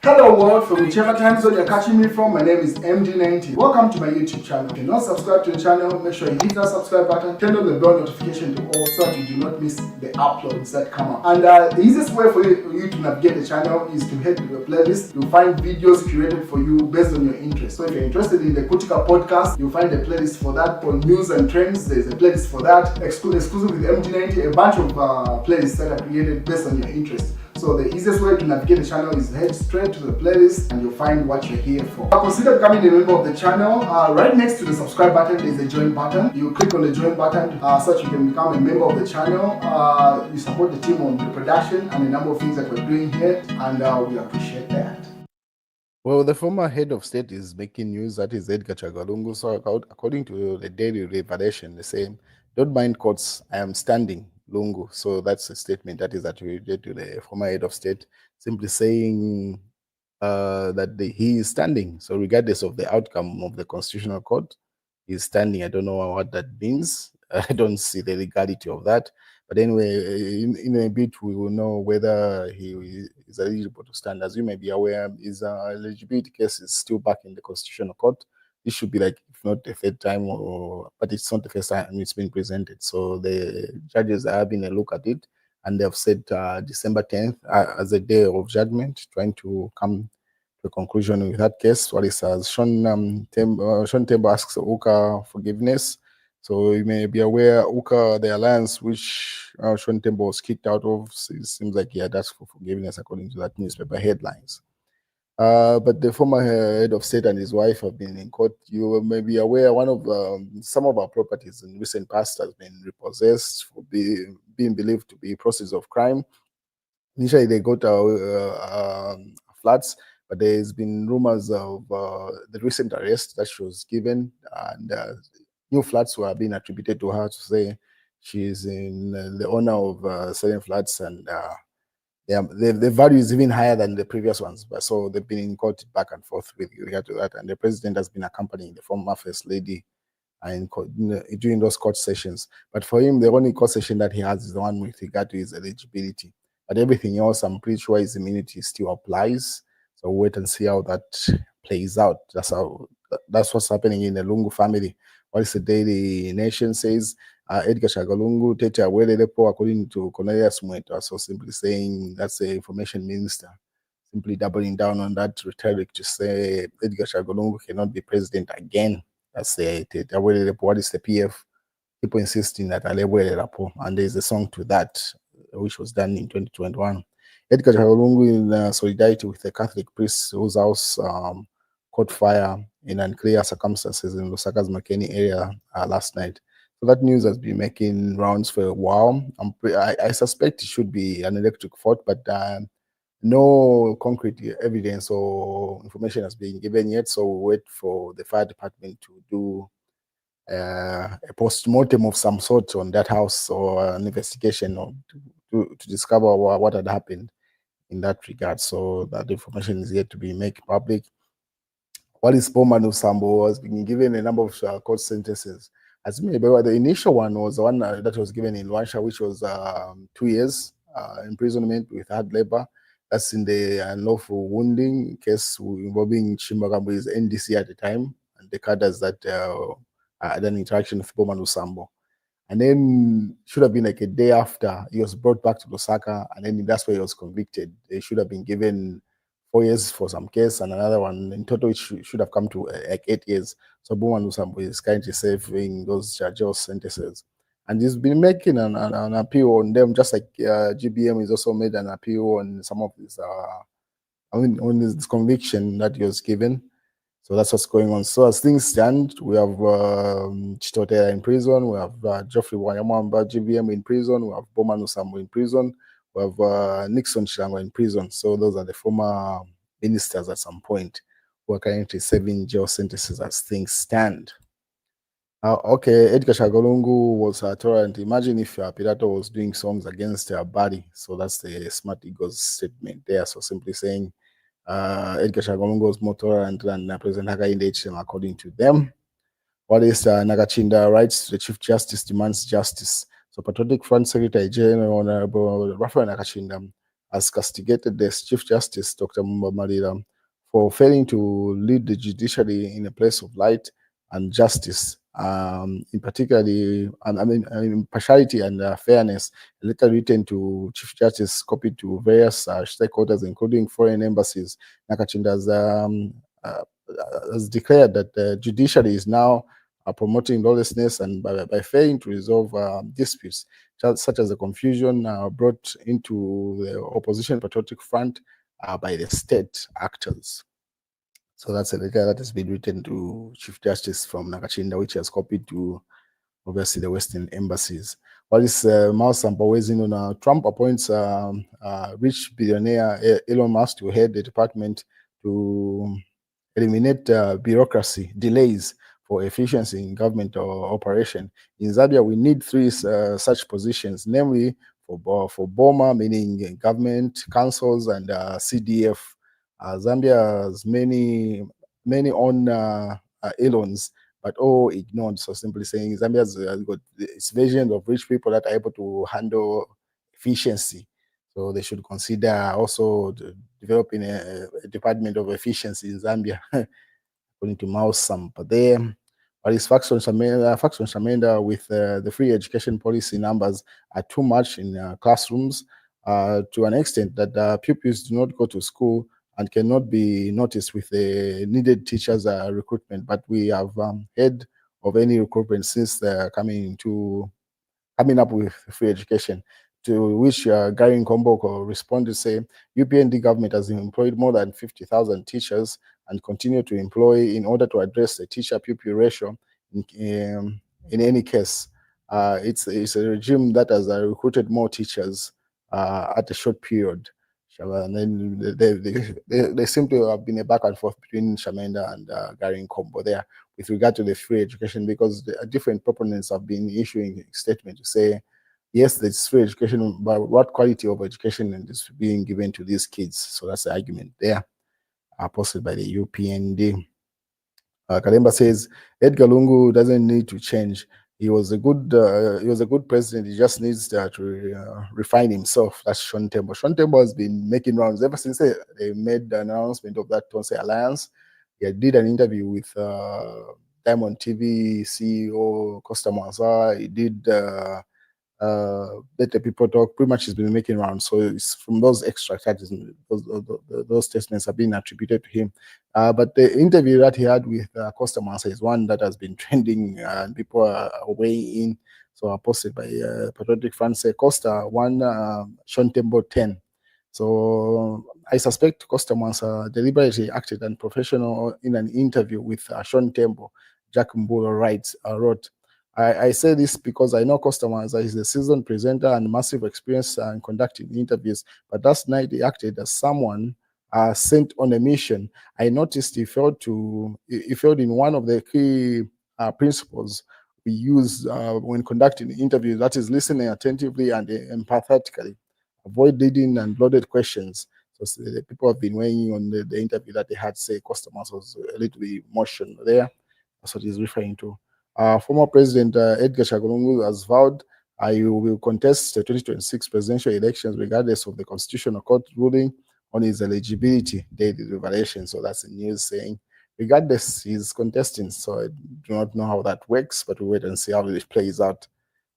Hello world, from whichever time zone you're catching me from, my name is MD90. Welcome to my YouTube channel. If you're not subscribed to the channel, make sure you hit that subscribe button, turn on the bell notification to all so that you do not miss the uploads that come up. And the easiest way for you to navigate the channel is to head to the playlist. You'll find videos curated for you based on your interest. So if you're interested in the Kutika podcast, you'll find a playlist for that. For news and trends, there's a playlist for that. Exclusive with MD90, a bunch of playlists that are created based on your interest. So the easiest way to navigate the channel is head straight to the playlist and you'll find what you're here for. Consider becoming a member of the channel. Right next to the subscribe button is a join button. You click on the join button so that you can become a member of the channel. You support the team on the production and a number of things that we're doing here, and we appreciate that. Well, the former head of state is making news. That is Edgar Chagwa. So according to the Daily Revelation, the same, don't mind courts, I am standing, Lungu. So that's a statement that is attributed to the former head of state, simply saying that he is standing. So regardless of the outcome of the Constitutional Court, he's standing. I don't know what that means. I don't see the legality of that. But anyway, in a bit, we will know whether he is eligible to stand. As you may be aware, his eligibility case is still back in the Constitutional Court. This should be like, if not the third time, but it's not the first time it's been presented. So the judges are having a look at it, and they have set December 10th as a day of judgment, trying to come to a conclusion with that case. What it says, Sean Tembo asks Uka forgiveness. So you may be aware, Uka, the alliance which Sean Tembo was kicked out of, it seems like he had asked for forgiveness according to that newspaper headlines. But the former head of state and his wife have been in court. You may be aware, one of some of our properties in recent past has been repossessed for being believed to be process of crime. Initially, they got flats, but there's been rumors of the recent arrest that she was given, and new flats were being attributed to her to say she's in the owner of certain flats, and the value is even higher than the previous ones. But so they've been in court back and forth with regard to that, and the president has been accompanying the former first lady and during those court sessions. But for him, the only court session that he has is the one with regard to his eligibility. But everything else, I'm pretty sure his immunity still applies. So we'll wait and see how that plays out. That's what's happening in the Lungu family. What is the Daily Nation says? Edgar Shagalungu, Tete Awelelepo, according to Cornelius Mweta, so simply saying that's the information minister, simply doubling down on that rhetoric to say Edgar Shagalungu cannot be president again. That's the what is the PF? People insisting that Alewelelapo, and there's a song to that, which was done in 2021. Edgar Chagwa in solidarity with the Catholic priests whose house caught fire in unclear circumstances in Lusaka's Makeni area last night. So that news has been making rounds for a while. I suspect it should be an electric fault, but no concrete evidence or information has been given yet. So we'll wait for the fire department to do a post-mortem of some sort on that house, or an investigation to discover what had happened in that regard. So that information is yet to be made public. What is Pomanu Sambo has been given a number of court sentences. As you may be aware, the initial one was the one that was given in Luansha, which was 2 years imprisonment with hard labor. That's in the unlawful wounding case involving Chimbagambu's NDC at the time, and the cadres that had an interaction with Pomanu Sambo. And then should have been like a day after he was brought back to Lusaka, and then that's where he was convicted. They should have been given 4 years for some case, and another one in total it should have come to like 8 years. So Bowman Lusambo is currently serving those jail sentences, and he's been making an appeal on them, just like GBM is also made an appeal on some of his on his conviction that he was given. So that's what's going on. So as things stand, we have Chitotera in prison, we have Geoffrey Wanyamwamba, GBM in prison, we have Bowman Lusambo in prison, we have Nixon Chagwa in prison. So those are the former ministers at some point who are currently serving jail sentences as things stand. Okay, Edgar Chagwa was tolerant. Imagine if Pilato was doing songs against body. So that's the Smart Eagles statement there. So simply saying Edgar Chagwa was more tolerant than President Hakainde Hichilema, according to them. What is Nagachinda writes, the Chief Justice demands justice. So Patriotic Front Secretary General Honorable Raphael Nakashinda has castigated the Chief Justice, Dr. Mumba Malira, for failing to lead the judiciary in a place of light and justice, in particularly, impartiality and fairness. A letter written to Chief Justice, copied to various stakeholders, including foreign embassies. Nakachinda has declared that the judiciary is now promoting lawlessness, and by failing to resolve disputes, such as the confusion brought into the opposition patriotic front by the state actors. So that's a letter that has been written to Chief Justice from Nakachinda, which has copied to obviously the Western embassies. While this Mouse Sampawezi, Trump appoints rich billionaire Elon Musk to head the department to eliminate bureaucracy, delays for efficiency in government or operation. In Zambia, we need three such positions, namely for BOMA, meaning government, councils, and CDF. Zambia has many on Elons, but all ignored. So simply saying, Zambia's got its version of rich people that are able to handle efficiency. So they should consider also developing a department of efficiency in Zambia, according to Mouse Sampa there. But his facts on Shamenda with the free education policy numbers are too much in classrooms to an extent that pupils do not go to school and cannot be noticed with the needed teachers recruitment. But we have heard of any recruitment since coming up with free education. To which Gary Nkomboko responded, say, UPND government has employed more than 50,000 teachers and continue to employ in order to address the teacher-pupil ratio. In any case, it's a regime that has recruited more teachers at a short period. And then they seem to have been a back and forth between Shamenda and Gary Nkombo there with regard to the free education, because the different proponents have been issuing a statement to say, yes, there's free education, but what quality of education is being given to these kids? So that's the argument there, posted by the UPND. Kalemba says Edgar Lungu doesn't need to change. He was a good president. He just needs to refine himself. That's Sean Tembo. Sean Tembo has been making rounds ever since they made the announcement of that Tonse Alliance. He did an interview with Diamond TV CEO Costa Mwanza. He did let the people talk. Pretty much he's been making rounds. So it's from those extra charges, those statements have been attributed to him. But the interview that he had with Costa Mwanza is one that has been trending and people are weighing in. So posted by Patriotic Fans. Costa won Sean Tembo 10. So I suspect Costa Mwanza deliberately acted unprofessional in an interview with Sean Tembo. Jack Mbulo wrote, I say this because I know Costa Mwanza is a seasoned presenter and massive experience in conducting interviews. But last night he acted as someone sent on a mission. I noticed he failed in one of the key principles we use when conducting interviews. That is listening attentively and empathetically. Avoid leading and loaded questions. So the people have been weighing on the interview that they had. Say Costa Mwanza was a little bit emotional there. That's what he's referring to. Former President Edgar Chagwa has vowed he will contest the 2026 presidential elections regardless of the Constitutional Court ruling on his eligibility date revelation. So that's the news saying, regardless, he's contesting. So I do not know how that works, but we'll wait and see how it plays out.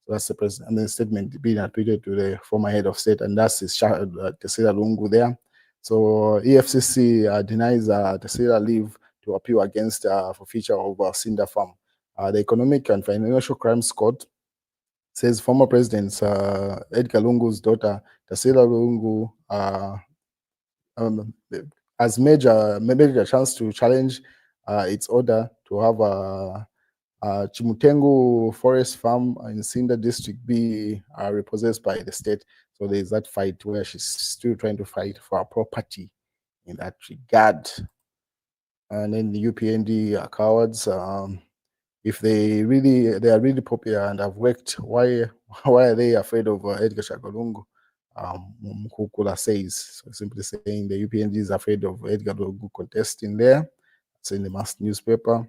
So that's the president, and the statement being attributed to the former head of state, and that's his Tesila Lungu there. So EFCC denies Tesila leave to appeal against forfeiture of Cinder Farm. The Economic and Financial Crimes Court says former President Edgar Lungu's daughter, Tasila Lungu, has made a chance to challenge its order to have a Chimutengu Forest Farm in Cinder District be repossessed by the state. So there's that fight where she's still trying to fight for her property in that regard. And then the UPND are cowards. If they are really popular and have worked, why are they afraid of Edgar Chagwa? Mukukula says. So simply saying the UPND is afraid of Edgar Lungu contesting there. It's in the mass newspaper.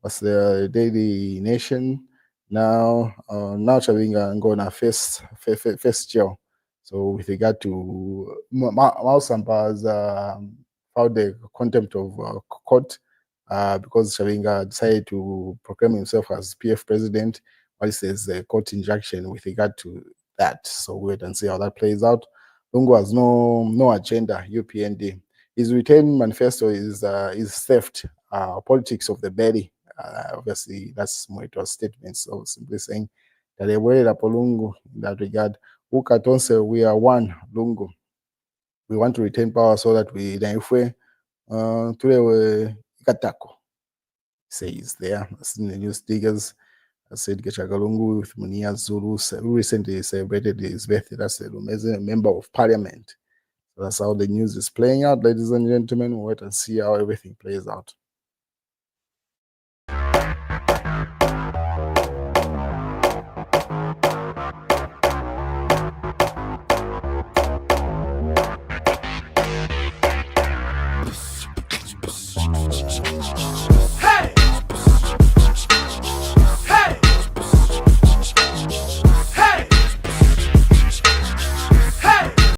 That's the Daily Nation. Now Chavinga Ngona face jail. So with regard to Mausampa has filed a contempt of court because Chavinga decided to proclaim himself as PF president, while there's a court injunction with regard to that. So wait and see how that plays out. Lungu has no agenda, UPND. His written manifesto is theft, politics of the belly. Obviously, that's Mweto's statement. So simply saying that they were up Lungu in that regard. Ukatonse, we are one, Lungu. We want to retain power so that we today Katako says there. As in the news diggers, said Chagalungu with Munia Zulu, who recently celebrated his birthday. That's a member of parliament. So that's how the news is playing out, ladies and gentlemen. We'll wait and see how everything plays out.